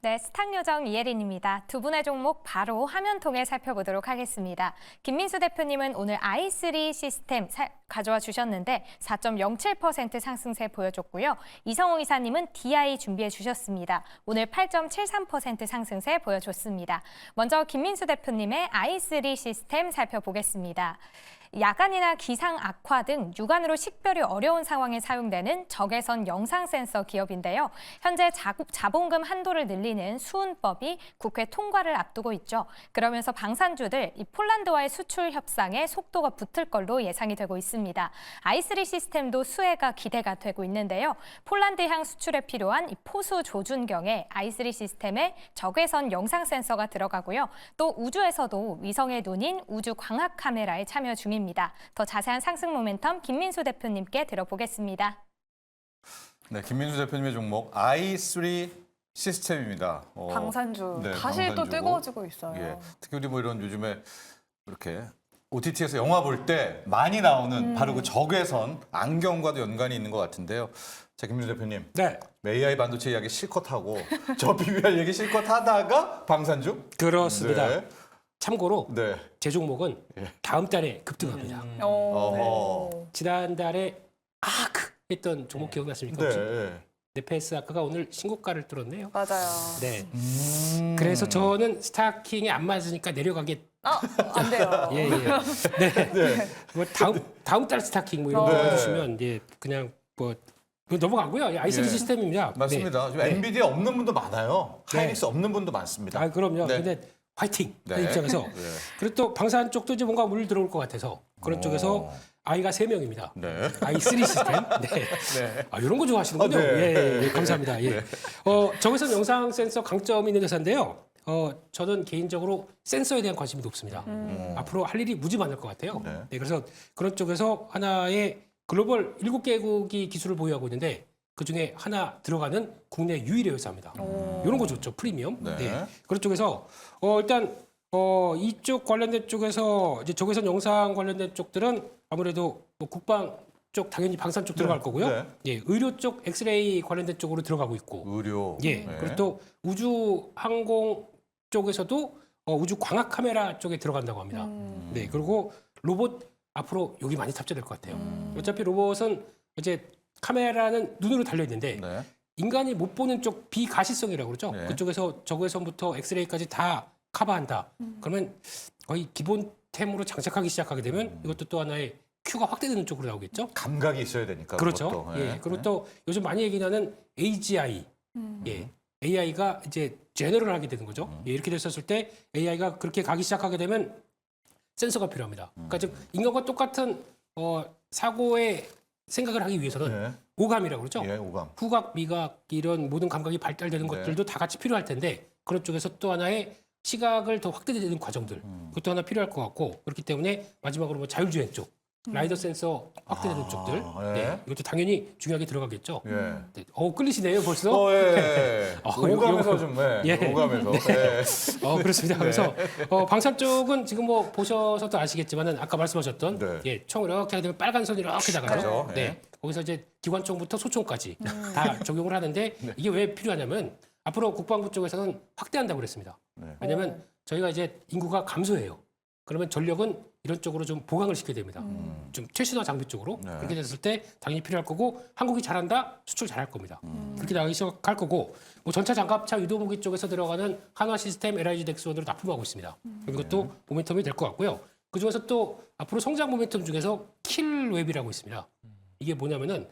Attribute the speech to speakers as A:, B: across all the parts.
A: 네, 스탁요정 이혜린입니다. 두 분의 종목 바로 화면 통해 살펴보도록 하겠습니다. 김민수 대표님은 오늘 i3 시스템 가져와 주셨는데 4.07% 상승세 보여줬고요. 이성호 이사님은 DI 준비해 주셨습니다. 오늘 8.73% 상승세 보여줬습니다. 먼저 김민수 대표님의 i3 시스템 살펴보겠습니다. 야간이나 기상 악화 등 육안으로 식별이 어려운 상황에 사용되는 적외선 영상 센서 기업인데요. 현재 자본금 한도를 늘리는 수은법이 국회 통과를 앞두고 있죠. 그러면서 방산주들 이 폴란드와의 수출 협상에 속도가 붙을 걸로 예상이 되고 있습니다. i3 시스템도 수혜가 기대가 되고 있는데요. 폴란드향 수출에 필요한 이 포수 조준경에 i3 시스템에 적외선 영상 센서가 들어가고요. 또 우주에서도 위성의 눈인 우주 광학 카메라에 참여 중입니다. 더 자세한 상승 모멘텀 김민수 대표님께 들어보겠습니다.
B: 네, 김민수 대표님의 종목 i3 시스템입니다.
C: 방산주
B: 네,
C: 다시
B: 방산주고.
C: 또 뜨거워지고 있어요.
B: 예, 특히 우리 뭐 이런 요즘에 이렇게 OTT에서 영화 볼 때 많이 나오는 바로 그 적외선 안경과도 연관이 있는 것 같은데요. 자, 김민수 대표님.
D: 네,
B: AI 반도체 이야기 실컷 하고 저 PBR 얘기 실컷 하다가 방산주?
D: 그렇습니다.
B: 네.
D: 참고로
B: 네.
D: 제 종목은
B: 예.
D: 다음 달에 급등합니다.
B: 어허.
D: 지난달에 아크 했던 종목 기억나십니까? 혹시?
B: 네.
D: 네페스 아크가 오늘 신고가를 뚫었네요.
C: 맞아요.
D: 네. 그래서 저는 스타킹이 안 맞으니까 내려가게.
C: 안 돼요.
D: 예, 예. 네. 뭐 다음 달 스타킹 뭐 이런 거
B: 네.
D: 해주시면 예, 그냥 뭐 넘어가고요. i3
B: 예.
D: 시스템입니다.
B: 맞습니다.
D: 네.
B: 지금 엔비디아 없는 분도 많아요.
D: 네.
B: 하이닉스 없는 분도 많습니다.
D: 아, 그럼요.
B: 네.
D: 근데 화이팅!
B: 네.
D: 그 입장에서.
B: 네.
D: 그리고 또 방산 쪽도 이제 뭔가 물 들어올 것 같아서 그런 쪽에서 아이가 3명입니다.
B: 네.
D: i3 시스템. 네.
B: 네.
D: 아, 이런 거 좋아하시는군요.
B: 아, 네.
D: 예, 감사합니다. 예. 적외선 영상 센서 강점이 있는 회사인데요. 저는 개인적으로 센서에 대한 관심이 높습니다. 앞으로 할 일이 무지 많을 것 같아요.
B: 네.
D: 네, 그래서 그런 쪽에서 하나의 글로벌 7개국이 기술을 보유하고 있는데 그중에 하나 들어가는 국내 유일의 회사입니다. 이런 거 좋죠. 프리미엄.
B: 네.
D: 그런 쪽에서 일단 이쪽 관련된 쪽에서 이제 적외선 영상 관련된 쪽들은 아무래도 뭐 국방 쪽 당연히 방산 쪽 들어갈 거고요.
B: 네.
D: 예, 의료 쪽 엑스레이 관련된 쪽으로 들어가고 있고.
B: 의료.
D: 예.
B: 네.
D: 그리고 또 우주 항공 쪽에서도 우주 광학 카메라 쪽에 들어간다고 합니다. 네. 그리고 로봇 앞으로 여기 많이 탑재될 것 같아요. 어차피 로봇은 이제 카메라는 눈으로 달려 있는데
B: 네.
D: 인간이 못 보는 쪽 비가시성이라고 그러죠.
B: 네.
D: 그쪽에서 적외선부터 엑스레이까지 다 커버한다. 그러면 거의 기본템으로 장착하기 시작하게 되면 이것도 또 하나의 큐가 확대되는 쪽으로 나오겠죠.
B: 감각이 있어야 되니까.
D: 그렇죠.
B: 그것도.
D: 예.
B: 네.
D: 그리고 또 요즘 많이 얘기나는 AGI. 예. AI가 이제 제너럴 하게 되는 거죠. 예, 이렇게 됐었을 때 AI가 그렇게 가기 시작하게 되면 센서가 필요합니다. 그러니까 즉 인간과 똑같은 사고의 생각을 하기 위해서는
B: 네.
D: 오감이라고 그러죠.
B: 예, 오감.
D: 후각, 미각 이런 모든 감각이 발달되는
B: 네.
D: 것들도 다 같이 필요할 텐데 그런 쪽에서 또 하나의 시각을 더 확대되는 과정들 그것도 하나 필요할 것 같고 그렇기 때문에 마지막으로 뭐 자율주행 쪽 라이더 센서 확대되는 쪽들
B: 예.
D: 네, 이것도 당연히 중요하게 들어가겠죠.
B: 예.
D: 네. 끌리시네요 벌써.
B: 예. 오감에서
D: 요거-
B: 좀,
D: 예.
B: 오감에서. 예.
D: 그렇습니다. 그래서 방산 쪽은 지금 뭐 보셔서도 아시겠지만은 아까 말씀하셨던
B: 네.
D: 예, 총 이렇게 하게 되면 빨간 선이 이렇게 나가죠.
B: 그렇죠.
D: 네.
B: 예.
D: 거기서 이제 기관총부터 소총까지 다 적용을 하는데 이게 왜 필요하냐면 앞으로 국방부 쪽에서는 확대한다고 그랬습니다.
B: 네.
D: 왜냐하면 저희가 이제 인구가 감소해요. 그러면 전력은 이런 쪽으로 좀 보강을 시켜야 됩니다. 좀 최신화 장비 쪽으로
B: 네.
D: 그렇게 됐을 때 당연히 필요할 거고 한국이 잘한다 수출 잘할 겁니다. 그렇게 나가기 시작할 거고 뭐 전차 장갑차 유도무기 쪽에서 들어가는 한화 시스템 LIG 덱스원으로 납품하고 있습니다. 이것도 모멘텀이 될 것 같고요. 그 중에서 또 앞으로 성장 모멘텀 중에서 킬웹이라고 있습니다. 이게 뭐냐면은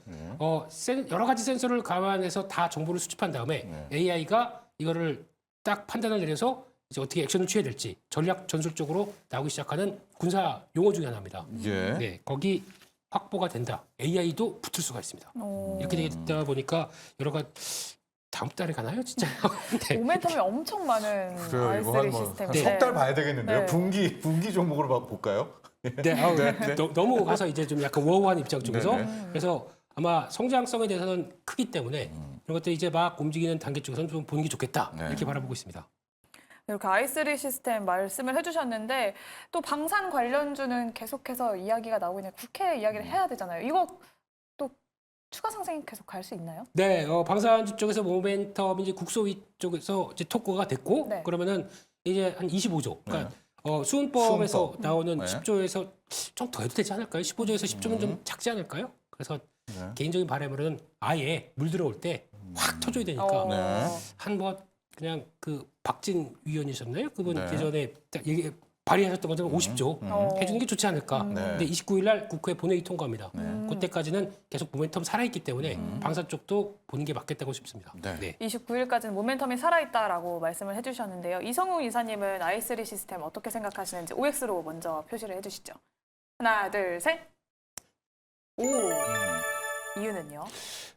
D: 여러 가지 센서를 감안해서 다 정보를 수집한 다음에 AI가 이거를 딱 판단을 내려서 이제 어떻게 액션을 취해야 될지 전략 전술적으로 나오기 시작하는 군사 용어 중에 하나입니다.
B: 예.
D: 네, 거기 확보가 된다. AI도 붙을 수가 있습니다. 이렇게 되다 보니까 여러 가지 다음 달에 가나요, 진짜? 네.
C: 모멘텀이 엄청 많은
B: 그래요. 이거
C: i3 시스템.
B: 석 달 봐야 되겠는데요.
C: 네.
B: 분기 종목으로 볼까요?
D: 네, 너무 가서 이제 좀 약간 우아한 입장 쪽에서
B: 네네.
D: 그래서 아마 성장성에 대해서는 크기 때문에 이런 것들 이제 막 움직이는 단계 쪽에서는 좀 보는 게 좋겠다
B: 네.
D: 이렇게 바라보고 있습니다.
C: 이렇게 i3 시스템 말씀을 해주셨는데 또 방산 관련주는 계속해서 이야기가 나오고 있는 국회 이야기를 해야 되잖아요. 이거 추가 상승이 계속 갈 수 있나요?
D: 네, 방산주 쪽에서 모멘텀 이제 국소위 쪽에서 이제 토크가 됐고
C: 네.
D: 그러면은 이제 한 25조. 그러니까 수은법에서
B: 수은법.
D: 나오는
B: 네.
D: 10조에서 좀 더 해도 되지 않을까요? 15조에서 10조는 좀 작지 않을까요? 그래서
B: 네.
D: 개인적인 바람으로는 아예 물 들어올 때 확 터줘야 되니까
B: 네.
D: 한 뭐 그냥 그 박진 위원이셨나요? 그분
B: 네.
D: 예전에 딱 얘기 발의하셨던 것처럼 50조 해주는 게 좋지 않을까.
B: 네.
D: 근데 29일 날 국회 본회의 통과합니다.
B: 네.
D: 그때까지는 계속 모멘텀 살아있기 때문에 방산 쪽도 보는 게 맞겠다고 싶습니다.
B: 네.
C: 29일까지는 모멘텀이 살아있다라고 말씀을 해주셨는데요. 이성우 이사님은 i3 시스템 어떻게 생각하시는지 OX로 먼저 표시를 해주시죠. 하나, 둘, 셋. 오. 이유는요?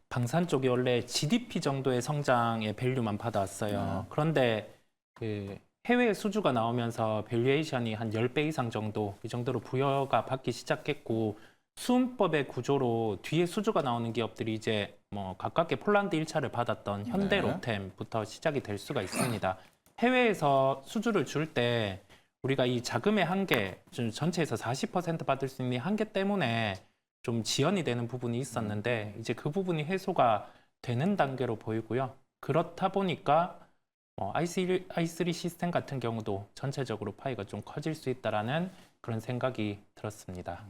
E: 방산 쪽이 원래 GDP 정도의 성장의 밸류만 받아왔어요. 그런데 그 해외 수주가 나오면서 밸류에이션이 한 10배 이상 정도 이 정도로 부여가 받기 시작했고 수은법의 구조로 뒤에 수주가 나오는 기업들이 이제 뭐 가깝게 폴란드 1차를 받았던 현대
B: 네.
E: 로템부터 시작이 될 수가 있습니다. 해외에서 수주를 줄 때 우리가 이 자금의 한계, 전체에서 40% 받을 수 있는 한계 때문에 좀 지연이 되는 부분이 있었는데 이제 그 부분이 해소가 되는 단계로 보이고요. 그렇다 보니까 i3 시스템 같은 경우도 전체적으로 파이가 좀 커질 수 있다라는 그런 생각이 들었습니다.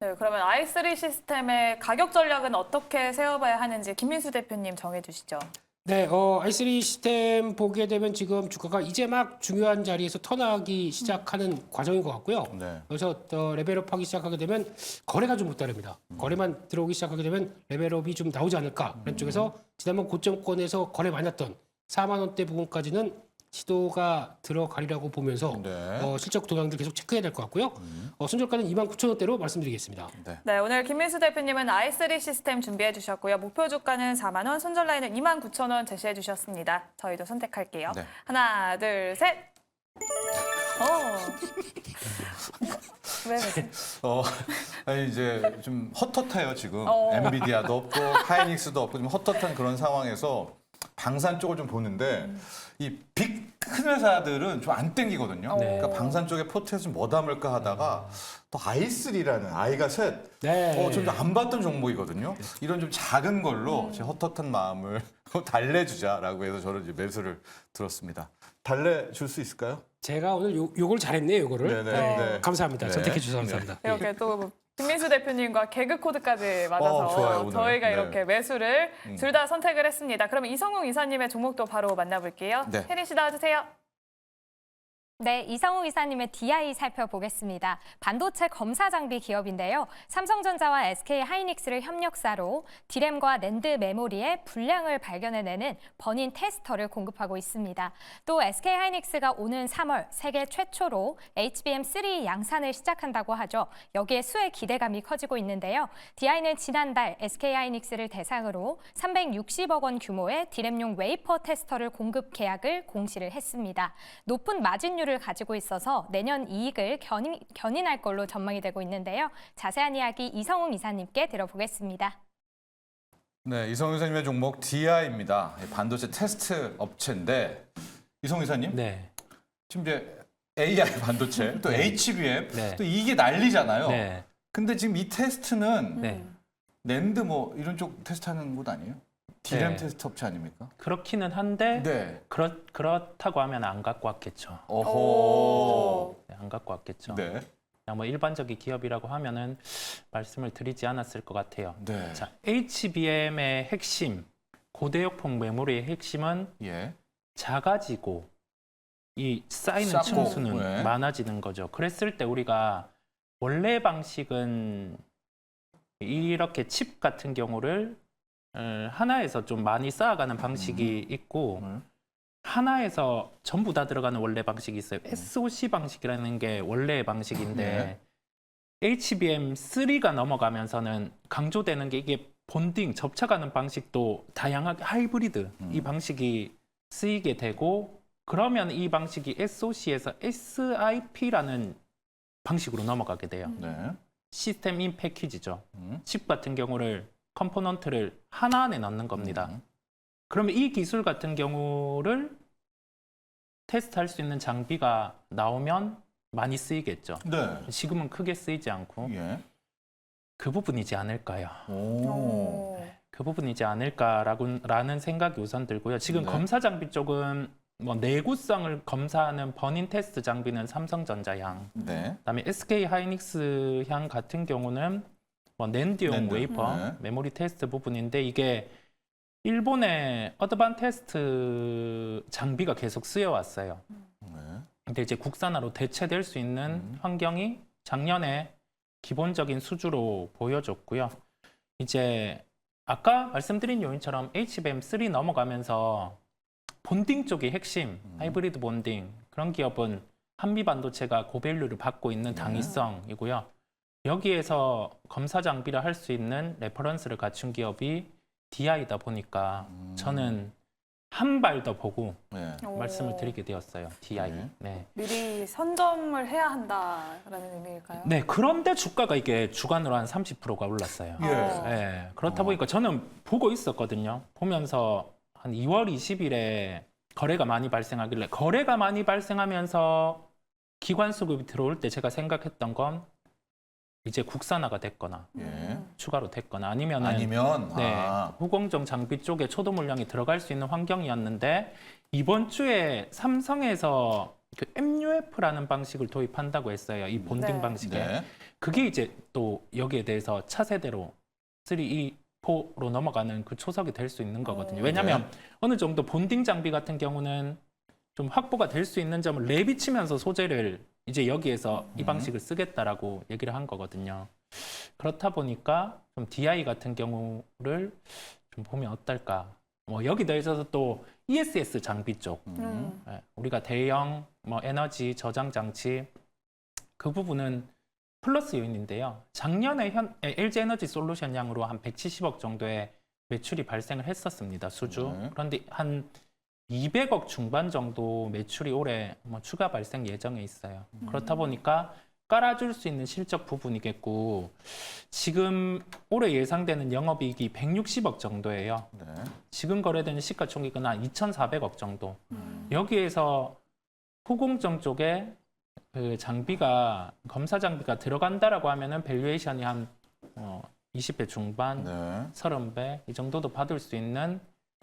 C: 네, 그러면 i3 시스템의 가격 전략은 어떻게 세워봐야 하는지 김민수 대표님 정해주시죠.
D: 네, i3 시스템 보게 되면 지금 주가가 이제 막 중요한 자리에서 턴하기 시작하는 과정인 것 같고요.
B: 네.
D: 그래서 레벨업하기 시작하게 되면 거래가 좀 못 따릅니다. 거래만 들어오기 시작하게 되면 레벨업이 좀 나오지 않을까. 그런 쪽에서 지난번 고점권에서 거래 많이 났던 4만 원대 부분까지는 시도가 들어가리라고 보면서
B: 네.
D: 실적 동향들 계속 체크해야 될 것 같고요. 손절가는 29,000원대로 말씀드리겠습니다.
C: 네, 오늘 김민수 대표님은 i3 시스템 준비해 주셨고요. 목표 주가는 4만 원, 손절 라인은 29,000원 제시해 주셨습니다. 저희도 선택할게요.
B: 네.
C: 하나, 둘, 셋. 왜?
B: 아니 이제 좀 헛헛해요 지금.
C: 어.
B: 엔비디아도 없고 하이닉스도 없고 좀 헛헛한 그런 상황에서 방산 쪽을 좀 보는데 이 빅 큰 회사들은 좀 안 땡기거든요.
C: 네.
B: 그러니까 방산 쪽에 포트에서 뭐 담을까 하다가 또 i3라는 i가 셋.
D: 네.
B: 좀 안 봤던 종목이거든요. 이런 좀 작은 걸로 제 헛헛한 마음을 달래주자라고 해서 저는 이제 매수를 들었습니다. 달래줄 수 있을까요?
D: 제가 오늘 요걸 잘했네요, 요거를.
B: 네네. 네.
D: 감사합니다.
B: 네.
D: 선택해 주셔서 감사합니다.
C: 이렇게 또 김민수 대표님과 개그 코드까지 맞아서
B: 좋아요, 오늘.
C: 저희가
B: 네.
C: 이렇게 매수를 둘 다 선택을 했습니다. 그러면 이성웅 이사님의 종목도 바로 만나볼게요.
B: 네.
C: 혜린 씨 나와주세요.
A: 네, 이성우 이사님의 DI 살펴보겠습니다. 반도체 검사 장비 기업인데요. 삼성전자와 SK 하이닉스를 협력사로 디램과 낸드 메모리의 불량을 발견해내는 버닌 테스터를 공급하고 있습니다. 또 SK 하이닉스가 오는 3월 세계 최초로 HBM3 양산을 시작한다고 하죠. 여기에 수의 기대감이 커지고 있는데요. DI는 지난달 SK 하이닉스를 대상으로 360억 원 규모의 디램용 웨이퍼 테스터를 공급 계약을 공시를 했습니다. 높은 마진율을 가지고 있어서 내년 이익을 견인할 걸로 전망이 되고 있는데요. 자세한 이야기 이성웅 이사님께 들어보겠습니다.
B: 네, 이성우 이사님의 종목 DI입니다. 반도체 테스트 업체인데 이성우 이사님
E: 네.
B: 지금 이제 AI 반도체 또 HBM
E: 네.
B: 또 이게 난리잖아요.
E: 네.
B: 근데 지금 이 테스트는
E: 네.
B: 낸드 뭐 이런 쪽 테스트하는 곳 아니에요? 디램
E: 네.
B: 테스트 업체 아닙니까?
E: 그렇기는 한데
B: 네.
E: 그렇다고 하면 안 갖고 왔겠죠.
B: 어허.
E: 네, 안 갖고 왔겠죠.
B: 네.
E: 그냥 뭐 일반적인 기업이라고 하면은 말씀을 드리지 않았을 것 같아요.
B: 네.
E: 자, HBM의 핵심, 고대역폭 메모리의 핵심은
B: 예.
E: 작아지고 이 쌓이는
B: 쌓고,
E: 층수는
B: 네.
E: 많아지는 거죠. 그랬을 때 우리가 원래 방식은 이렇게 칩 같은 경우를 하나에서 좀 많이 쌓아가는 방식이 있고 하나에서 전부 다 들어가는 원래 방식이 있어요. SOC 방식이라는 게 원래의 방식인데 HBM3가 넘어가면서는 강조되는 게 이게 본딩, 접착하는 방식도 다양하게 하이브리드 이 방식이 쓰이게 되고 그러면 이 방식이 SOC에서 SIP라는 방식으로 넘어가게 돼요.
B: 네.
E: 시스템 인 패키지죠. 칩 같은 경우를 컴포넌트를 하나 안에 넣는 겁니다. 그러면 이 기술 같은 경우를 테스트할 수 있는 장비가 나오면 많이 쓰이겠죠.
B: 네.
E: 지금은 크게 쓰이지 않고.
B: 예.
E: 그 부분이지 않을까요?
B: 오.
E: 그 부분이지 않을까라는 생각이 우선 들고요. 지금
B: 네.
E: 검사 장비 쪽은 뭐 내구성을 검사하는 버닝 테스트 장비는 삼성전자 향,
B: 네.
E: 그다음에 SK 하이닉스 향 같은 경우는 뭐 낸드용
B: 낸드.
E: 웨이퍼
B: 네.
E: 메모리 테스트 부분인데 이게 일본의 어드반 테스트 장비가 계속 쓰여왔어요.
B: 네.
E: 근데 이제 국산화로 대체될 수 있는 환경이 작년에 기본적인 수주로 보여줬고요. 이제 아까 말씀드린 요인처럼 HBM3 넘어가면서 본딩 쪽이 핵심, 하이브리드 본딩 그런 기업은 한미반도체가 고밸류를 받고 있는 당위성이고요. 여기에서 검사 장비를 할 수 있는 레퍼런스를 갖춘 기업이 DI다 보니까 저는 한 발 더 보고
B: 네.
C: 오.
E: 말씀을 드리게 되었어요. DI.
B: 네.
E: 네.
C: 미리 선점을 해야 한다라는 의미일까요?
E: 네, 그런데 주가가 이게 주간으로 한 30%가 올랐어요.
B: 예.
E: 네, 그렇다 보니까 저는 보고 있었거든요. 보면서 한 2월 20일에 거래가 많이 발생하길래 거래가 많이 발생하면서 기관 수급이 들어올 때 제가 생각했던 건 이제 국산화가 됐거나
B: 예.
E: 추가로 됐거나 아니면은
B: 아니면
E: 네,
B: 아.
E: 후공정 장비 쪽에 초도 물량이 들어갈 수 있는 환경이었는데 이번 주에 삼성에서 그 MUF라는 방식을 도입한다고 했어요. 이 본딩
C: 네.
E: 방식에.
B: 네.
E: 그게 이제 또 여기에 대해서 차세대로 3E 4로 넘어가는 그 초석이 될 수 있는 거거든요. 왜냐하면 어느 정도 본딩 장비 같은 경우는 좀 확보가 될 수 있는 점을 내비치면서 소재를 이제 여기에서 이 방식을 쓰겠다라고 얘기를 한 거거든요. 그렇다 보니까 좀 DI 같은 경우를 좀 보면 어떨까. 뭐 여기 더해져서 또 ESS 장비 쪽, 예, 우리가 대형 뭐 에너지 저장 장치 그 부분은 플러스 요인인데요. 작년에 LG 에너지 솔루션 양으로 한 170억 정도의 매출이 발생을 했었습니다. 수주.
B: 네.
E: 그런데 한 200억 중반 정도 매출이 올해 뭐 추가 발생 예정에 있어요. 그렇다 보니까 깔아줄 수 있는 실적 부분이겠고 지금 올해 예상되는 영업이익이 160억 정도예요.
B: 네.
E: 지금 거래되는 시가총액은 한 2,400억 정도. 여기에서 후공정 쪽에 그 장비가 검사 장비가 들어간다라고 하면은 밸류에이션이 한 20배 중반,
B: 네.
E: 30배 이 정도도 받을 수 있는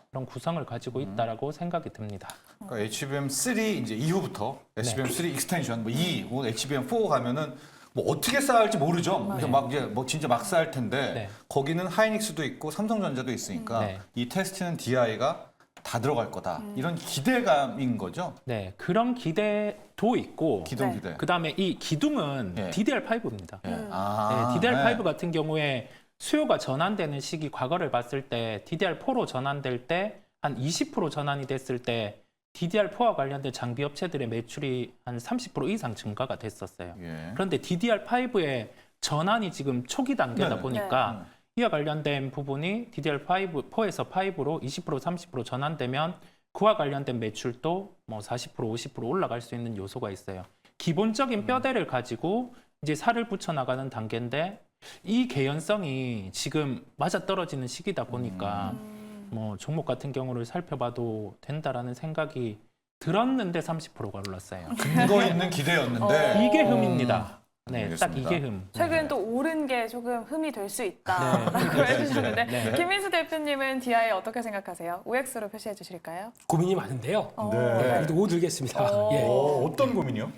E: 그런 구성을 가지고 있다라고 생각이 듭니다.
B: 그러니까 HBM3 이제 이후부터 HBM3 익스텐션 뭐 2, HBM4 가면은 뭐 어떻게 쌓을지 모르죠. 그래서 막 이제 뭐 진짜 막 쌓을 텐데
E: 네.
B: 거기는 하이닉스도 있고 삼성전자도 있으니까
E: 네.
B: 이 테스트는 DI가 다 들어갈 거다. 이런 기대감인 거죠.
E: 네, 그런 기대도 있고
B: 기동
C: 네.
B: 기대.
E: 그다음에 이 기둥은
B: 네.
E: DDR5입니다.
B: 예.
E: 네,
B: 아,
E: DDR5
B: 네.
E: 같은 경우에 수요가 전환되는 시기 과거를 봤을 때 DDR4로 전환될 때 한 20% 전환이 됐을 때 DDR4와 관련된 장비 업체들의 매출이 한 30% 이상 증가가 됐었어요.
B: 예.
E: 그런데 DDR5의 전환이 지금 초기 단계다
B: 네네.
E: 보니까 이와 관련된 부분이 DDR4에서 5로 20% 30% 전환되면 그와 관련된 매출도 뭐 40% 50% 올라갈 수 있는 요소가 있어요. 기본적인 뼈대를 가지고 이제 살을 붙여 나가는 단계인데 이 개연성이 지금 맞아떨어지는 시기다 보니까 뭐 종목 같은 경우를 살펴봐도 된다라는 생각이 들었는데 30%가 올랐어요.
B: 근거 있는 기대였는데
E: 이게 흠입니다. 네,
B: 알겠습니다.
E: 딱 이게 흠.
C: 최근 또 오른 게 조금 흠이 될 수 있다라고
E: 네.
C: 해주셨는데
E: 네.
C: 김민수 대표님은 DI 어떻게 생각하세요? OX로 표시해 주실까요?
D: 고민이 많은데요.
B: 네.
D: 그래도 O 들겠습니다. 예.
B: 어떤 고민이요?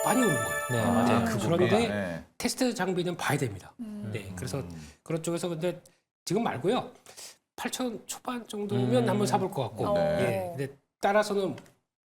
D: 많이 오른 거예요.
E: 네, 맞아요.
B: 그
D: 그런데
B: 고민. 네.
D: 테스트 장비는 봐야 됩니다. 네, 그래서 그런 쪽에서 근데 지금 말고요. 8,000 초반 정도면 한번 사볼 것 같고,
B: 네.
D: 예. 근데 따라서는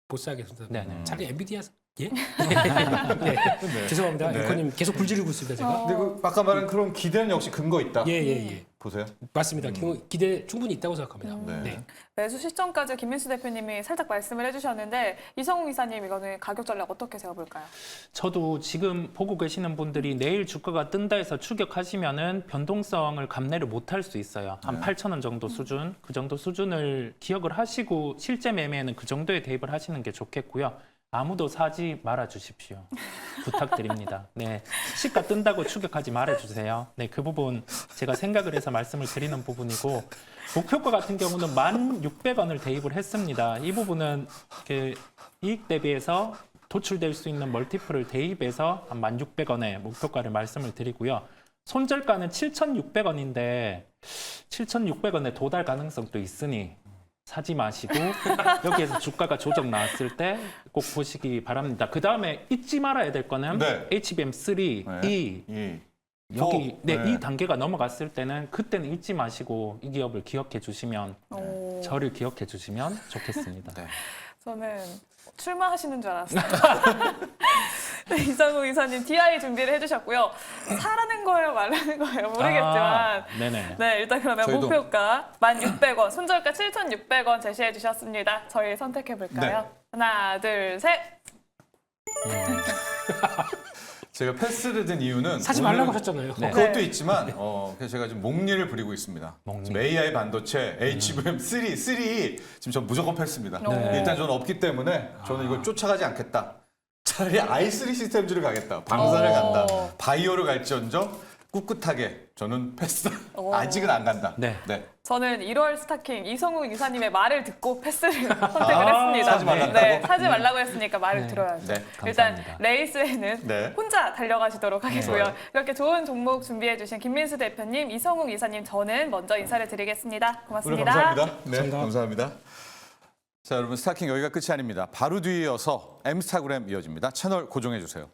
D: 못 사겠습니다.
E: 네, 네.
D: 차라리 엔비디아 예? 네. 죄송합니다.
B: 네.
D: 에코님 계속 불지르고 있습니다. 제가.
B: 근데 그 아까 말한 그런 기대는 역시 근거 있다.
D: 예.
B: 보세요.
D: 맞습니다. 기대 충분히 있다고 생각합니다.
B: 네.
D: 네.
C: 매수 시점까지 김민수 대표님이 살짝 말씀을 해주셨는데 이성웅 이사님 이거는 가격 전략 어떻게 세워볼까요?
E: 저도 지금 보고 계시는 분들이 내일 주가가 뜬다 해서 추격하시면은 변동성을 감내를 못할 수 있어요. 한 8,000원 정도 수준, 그 정도 수준을 기억을 하시고 실제 매매에는 그 정도에 대입을 하시는 게 좋겠고요. 아무도 사지 말아 주십시오. 부탁드립니다. 네. 시가 뜬다고 추격하지 말아 주세요. 네, 그 부분 제가 생각을 해서 말씀을 드리는 부분이고 목표가 같은 경우는 1,600원을 대입을 했습니다. 이 부분은 그 이익 대비해서 도출될 수 있는 멀티플을 대입해서 한 1,600원의 목표가를 말씀을 드리고요. 손절가는 7,600원인데 7,600원에 도달 가능성도 있으니 사지 마시고 여기에서 주가가 조정 나왔을 때 꼭 보시기 바랍니다. 그 다음에 잊지 말아야 될 거는
B: 네.
E: HBM3, E 여기 이 단계가 넘어갔을 때는 그때는 잊지 마시고 이 기업을 기억해 주시면
C: 오.
E: 저를 기억해 주시면 좋겠습니다.
B: 네.
C: 저는 출마하시는 줄 알았어요. 네, 이성욱 이사님 DI 준비를 해주셨고요. 사라는 거예요, 말라는 거예요 모르겠지만
E: 네네.
C: 네, 일단 그러면
B: 저희도-
C: 목표가 1,600원, 손절가 7,600원 제시해 주셨습니다. 저희 선택해 볼까요?
B: 네.
C: 하나, 둘, 셋.
B: 제가 패스를 든 이유는
D: 사지
B: 오늘은-
D: 말라고 하셨잖아요.
E: 네.
B: 그것도 있지만 그래서 제가 지금 목리를 부리고 있습니다.
E: 목리.
B: 지금 AI 반도체, HBM3 지금 전 무조건 패스입니다.
C: 네.
B: 일단 저는 없기 때문에 저는 이걸 쫓아가지 않겠다. 차라리 i3 시스템즈를 가겠다. 방사를 간다. 바이오를 갈지언정 꿋꿋하게 저는 패스. 아직은 안 간다.
E: 네.
C: 저는 1월 스타킹 이성욱 이사님의 말을 듣고 패스를 선택을 했습니다.
B: 사지 말라고?
C: 네, 사지 말라고 했으니까 말을
E: 네.
C: 들어야죠.
B: 네,
C: 일단
E: 감사합니다.
C: 레이스에는
B: 네.
C: 혼자 달려가시도록 하겠고요.
B: 좋아요.
C: 이렇게 좋은 종목 준비해주신 김민수 대표님, 이성욱 이사님, 저는 먼저 인사를 드리겠습니다.
B: 오늘
C: 고맙습니다.
B: 감사합니다. 네,
D: 감사합니다.
B: 감사합니다. 자, 여러분 스타킹 여기가 끝이 아닙니다. 바로 뒤에 이어서 M스타그램 이어집니다. 채널 고정해 주세요.